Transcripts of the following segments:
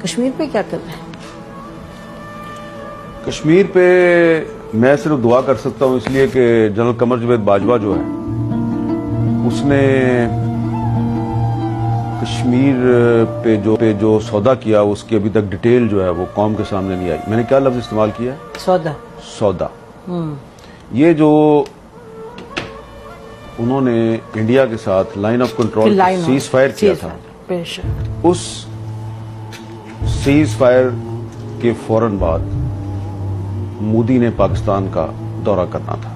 कश्मीर पे क्या कर रहे हैं? कश्मीर पे मैं सिर्फ दुआ कर सकता हूं, इसलिए कि जनरल कमर जावेद बाजवा जो है उसने कश्मीर पे जो सौदा किया उसकी अभी तक डिटेल जो है वो कौम के सामने नहीं आई। मैंने क्या लफ्ज इस्तेमाल किया? सौदा। ये जो उन्होंने इंडिया के साथ line of control cease fire किया था, उस सीज फायर के फौरन बाद मोदी ने पाकिस्तान का दौरा करना था।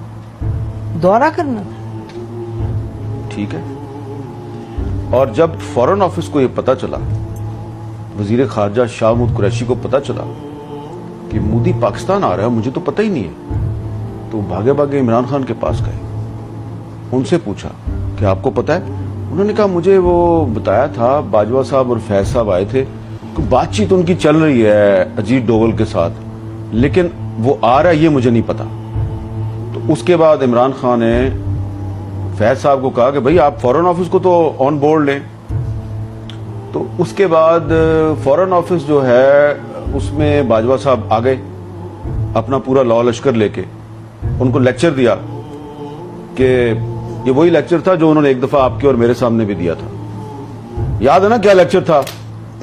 ठीक है। और जब फॉरेन ऑफिस को यह पता चला, वजीर खारजा शाह महमूद कुरैशी को पता चला कि मोदी पाकिस्तान आ रहा है, मुझे तो पता ही नहीं है, तो भागे भागे इमरान खान के पास गए, उनसे पूछा कि आपको पता है? उन्होंने कहा मुझे वो बताया था, बाजवा साहब और फैज साहब आए थे, तो बातचीत उनकी चल रही है अजीत डोवल के साथ, लेकिन वो आ रहा है ये मुझे नहीं पता। तो उसके बाद इमरान खान ने फैज साहब को कहा कि भाई आप फॉरेन ऑफिस को तो ऑन बोर्ड लें। तो उसके बाद फॉरेन ऑफिस जो है उसमें बाजवा साहब आ गए अपना पूरा लॉ लश्कर लेके, उनको लेक्चर दिया कि ये वही लेक्चर था जो उन्होंने एक दफा आपके और मेरे सामने भी दिया था। याद है ना क्या लेक्चर था?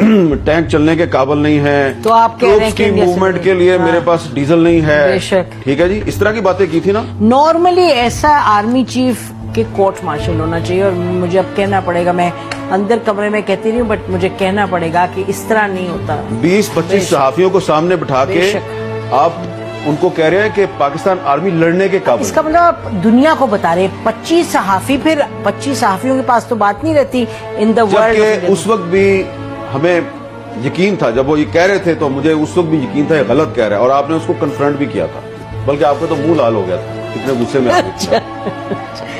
टैंक चलने के काबिल नहीं है, तो आप कह रहे हैं कि मूवमेंट के लिए मेरे पास डीजल नहीं है। ठीक है जी, इस तरह की बातें की थी ना। नॉर्मली ऐसा आर्मी चीफ के कोर्ट मार्शल होना चाहिए, और मुझे अब कहना पड़ेगा, मैं अंदर कमरे में कहती रही हूँ बट मुझे कहना पड़ेगा कि इस तरह नहीं होता। 20-25 सहाफियों को सामने बिठा के आप उनको कह रहे हैं कि पाकिस्तान आर्मी लड़ने के काबिल। इसका मतलब आप दुनिया को बता रहे 25 सहाफी, फिर 25 सहाफियों के पास तो बात नहीं रहती इन द वर्ल्ड। उस वक्त भी हमें यकीन था, जब वो ये कह रहे थे तो मुझे उस वक्त भी यकीन था ये गलत कह रहा है, और आपने उसको कन्फ्रंट भी किया था, बल्कि आपका तो मुंह लाल हो गया था, कितने गुस्से में आ गए थे।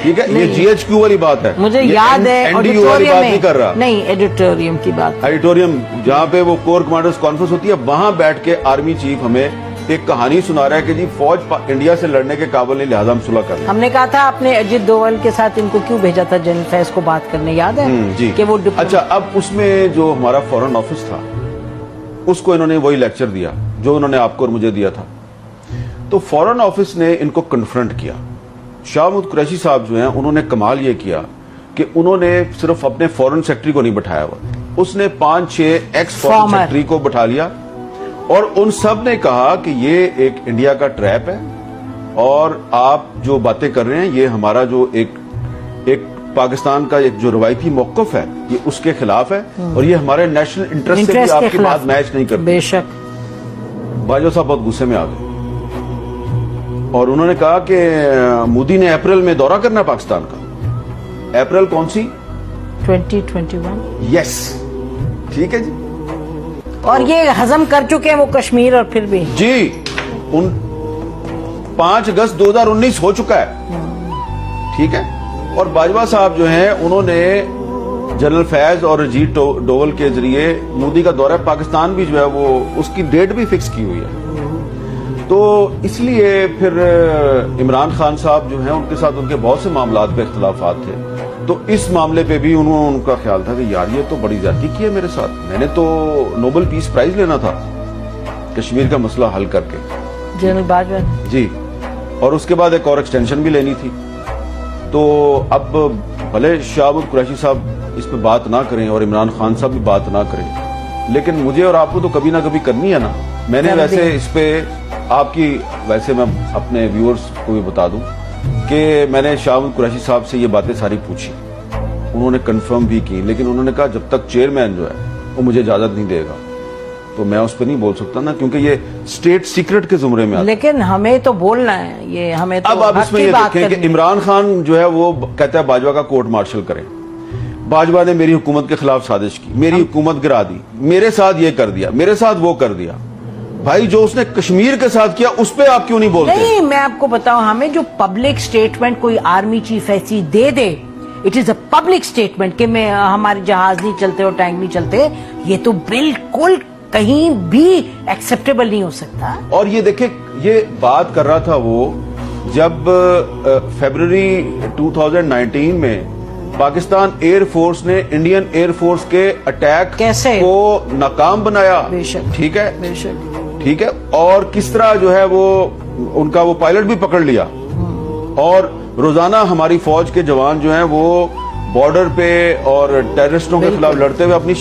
ठीक है, ये GHQ वाली बात है, मुझे याद है NDU वाली बात नहीं कर रहा, नहीं एडिटोरियम की बात। एडिटोरियम जहाँ पे वो कोर कमांडर्स कॉन्फ्रेंस होती है, वहां बैठ के आर्मी चीफ हमें एक कहानी सुना रहा है कि जी फौज इंडिया से लड़ने के काबिल नहीं, लिहाजा हम सुलह कर रहे हैं। हमने कहा था आपने अजीत डोवल के साथ इनको क्यों भेजा था जनरल फैज को बात करने, याद है? जी कि वो अच्छा, अब उसमें जो हमारा फॉरेन ऑफिस था उसको इन्होंने वही लेक्चर दिया जो उन्होंने आपको और मुझे दिया था। तो फॉरेन ऑफिस ने इनको कन्फ्रंट किया। शाह महमूद कुरैशी साहब जो हैं उन्होंने कमाल ये किया कि उन्होंने सिर्फ अपने फॉरेन सेक्रेटरी को नहीं बैठाया हुआ, उसने 5-6 एक्स फॉरेन सेक्रेटरी को बैठा लिया, और उन सब ने कहा कि ये एक इंडिया का ट्रैप है, और आप जो बातें कर रहे हैं ये हमारा जो एक पाकिस्तान का एक जो रवायती मौक़िफ़ है ये उसके खिलाफ है, और ये हमारे नेशनल इंटरेस्ट से भी आपकी बात मैच नहीं करती। बेशक। बाजवा साहब बहुत गुस्से में आ गए और उन्होंने कहा कि मोदी ने अप्रैल में दौरा करना है पाकिस्तान का। अप्रैल कौन सी? 2021। यस, ठीक है जी। और ये हजम कर चुके हैं वो कश्मीर, और फिर भी जी 5 अगस्त 2019 हो चुका है। ठीक है, और बाजवा साहब जो हैं उन्होंने जनरल फैज और अजीत डोवल के जरिए मोदी का दौरा पाकिस्तान भी जो है वो उसकी डेट भी फिक्स की हुई है। तो इसलिए फिर इमरान खान साहब जो हैं उनके साथ उनके बहुत से मामलात पे इख्तिलाफात थे, तो इस मामले पे भी उनका ख्याल था कि यार ये तो बड़ी ज्यादती की है मेरे साथ, मैंने तो नोबेल पीस प्राइज लेना था कश्मीर का मसला हल करके, जनरल बाजवा जी, और उसके बाद एक और एक्सटेंशन भी लेनी थी। तो अब भले शाह महमूद कुरैशी साहब इस पे बात ना करें और इमरान खान साहब भी बात ना करें, लेकिन मुझे और आपको तो कभी ना कभी करनी है ना। मैंने वैसे इस पे आपकी, वैसे मैं अपने व्यूअर्स को भी बता दूं कि मैंने शाह महमूद कुरैशी साहब से ये बातें सारी पूछी, उन्होंने कंफर्म भी की, लेकिन उन्होंने कहा जब तक चेयरमैन जो है वो मुझे इजाजत नहीं देगा तो मैं उस पर नहीं बोल सकता ना, क्योंकि ये स्टेट सीक्रेट के जुमरे में आता है। लेकिन हमें तो बोलना है, ये हमें तो अब आप इसमें ये देखें कि इमरान खान जो है वो कहता है बाजवा का कोर्ट मार्शल करें। बाजवा ने मेरी हुकूमत के खिलाफ साजिश की, मेरी हुकूमत गिरा दी, मेरे साथ ये कर दिया, मेरे साथ वो कर दिया। भाई जो उसने कश्मीर के साथ किया उस पर आप क्यों नहीं बोलते? नहीं, मैं आपको बताऊं, हमें जो पब्लिक स्टेटमेंट कोई आर्मी चीफ ऐसी दे दे, it is a public statement कि मैं हमारे जहाज नहीं चलते और टैंक नहीं चलते, ये तो बिल्कुल कहीं भी एक्सेप्टेबल नहीं हो सकता। और ये देखे, ये बात कर रहा था वो जब फरवरी 2019 में पाकिस्तान एयर फोर्स ने इंडियन एयर फोर्स के अटैक कैसे को नाकाम बनाया। बेशक, ठीक है, बेशक, ठीक है। और किस तरह जो है वो उनका वो पायलट भी पकड़ लिया। और रोजाना हमारी फौज के जवान जो हैं वो बॉर्डर पे और टेररिस्टों के खिलाफ लड़ते हुए अपनी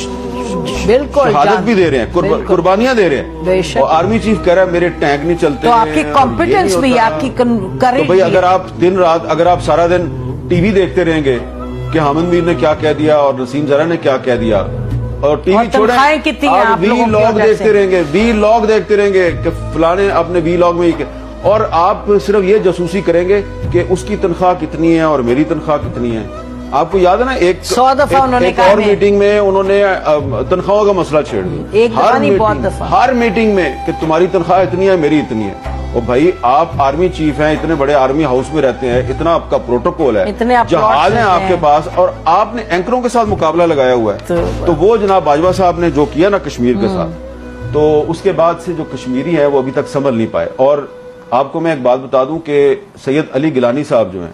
बिल्कुल शहादत भी दे रहे हैं, कुर्बानियां दे रहे हैं। बेशक। और आर्मी चीफ कह रहा है मेरे टैंक नहीं चलते। तो आपकी कॉम्पिटेंस भी, आपकी करेज तो भाई अगर आप दिन रात, अगर आप सारा दिन टीवी देखते रहेंगे कि हामिद मीर ने क्या कह दिया और नसीम जरा ने क्या कह दिया, और टीवी छोड़े आप वीलॉग देखते रहेंगे, वीलॉग देखते रहेंगे कि फलाने अपने वीलॉग में और आप सिर्फ ये जासूसी करेंगे कि उसकी तनख्वाह कितनी है और मेरी तनख्वाह कितनी है। आपको याद है ना, एक 100 दफा उन्होंने एक और मीटिंग में उन्होंने तनख्वाहों का मसला छेड़ दिया। हर मीटिंग में कि तुम्हारी तनख्वाह इतनी है, मेरी इतनी है। और भाई आप आर्मी चीफ हैं, इतने बड़े आर्मी हाउस में रहते हैं, इतना आपका प्रोटोकॉल है, जहाज है आपके पास, और आपने एंकरों के साथ मुकाबला लगाया हुआ है। तो वो जनाब बाजवा साहब ने जो किया ना कश्मीर के साथ, तो उसके बाद से जो कश्मीरी है वो अभी तक संभल नहीं पाए। और आपको मैं एक बात बता दूं कि सैयद अली गिलानी साहब जो हैं,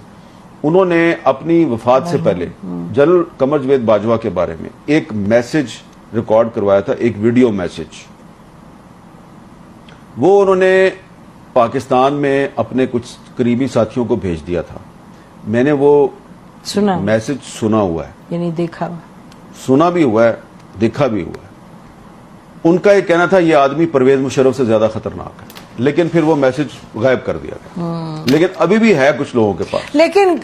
उन्होंने अपनी वफात से पहले जनरल कमर जावेद बाजवा के बारे में एक मैसेज रिकॉर्ड करवाया था, एक वीडियो मैसेज। वो उन्होंने पाकिस्तान में अपने कुछ करीबी साथियों को भेज दिया था। मैंने वो सुना, मैसेज सुना हुआ है, यानी देखा, सुना भी हुआ है, देखा भी हुआ है। उनका ये कहना था ये आदमी परवेज मुशर्रफ से ज्यादा खतरनाक है, लेकिन फिर वो मैसेज गायब कर दिया गया। लेकिन अभी भी है कुछ लोगों के पास। लेकिन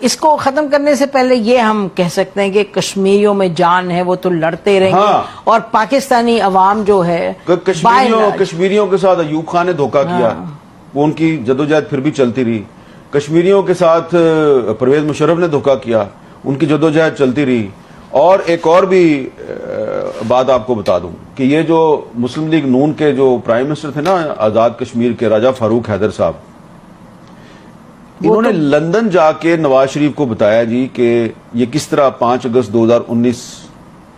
इसको खत्म करने से पहले ये हम कह सकते हैं कि कश्मीरियों में जान है, वो तो लड़ते रहेंगे। हाँ। और पाकिस्तानी अवाम जो है कश्मीरियों के साथ अयूब खान ने धोखा किया, वो उनकी जदोजहद फिर भी चलती रही। कश्मीरियों के साथ परवेज मुशर्रफ ने धोखा किया, उनकी जदोजहद चलती रही। और एक और भी बात आपको बता दूं कि ये जो मुस्लिम लीग नून के जो प्राइम मिनिस्टर थे ना आजाद कश्मीर के, राजा फारूक हैदर साहब, इन्होंने लंदन जाके नवाज शरीफ को बताया जी कि ये किस तरह 5 अगस्त 2019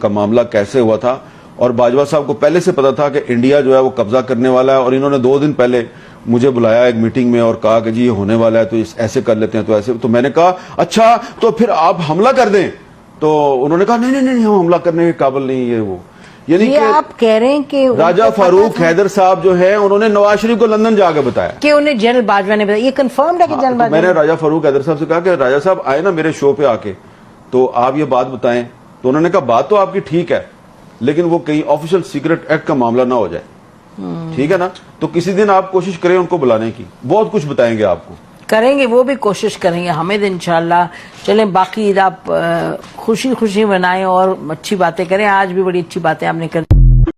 का मामला कैसे हुआ था। और बाजवा साहब को पहले से पता था कि इंडिया जो है वो कब्जा करने वाला है। और इन्होंने 2 दिन पहले मुझे बुलाया एक मीटिंग में और कहा कि जी ये होने वाला है, तो ऐसे कर लेते हैं, तो ऐसे। तो मैंने कहा अच्छा तो फिर आप हमला कर दें। तो उन्होंने कहा नहीं नहीं नहीं, हम हमला करने के काबिल नहीं है वो। यानी कि आप कह रहे हैं कि राजा फारूक हैदर साहब जो है उन्होंने नवाज शरीफ को लंदन जाकर बताया कि उन्हें जनरल बाजवा ने बताया। ये कंफर्म है कि जनरल बाजवा? मैंने राजा फारूक हैदर साहब से कहा कि राजा साहब आए ना मेरे शो पे आके, तो आप ये बात बताएं। तो उन्होंने कहा बात तो आपकी ठीक है, लेकिन वो कहीं ऑफिशियल सीक्रेट एक्ट का मामला ना हो जाए। ठीक है ना, तो किसी दिन आप कोशिश करें उनको बुलाने की, बहुत कुछ बताएंगे आपको। करेंगे, वो भी कोशिश करेंगे हमें इंशाल्लाह। चलें, बाकी आप खुशी खुशी मनाएं और अच्छी बातें करें। आज भी बड़ी अच्छी बातें आपने कर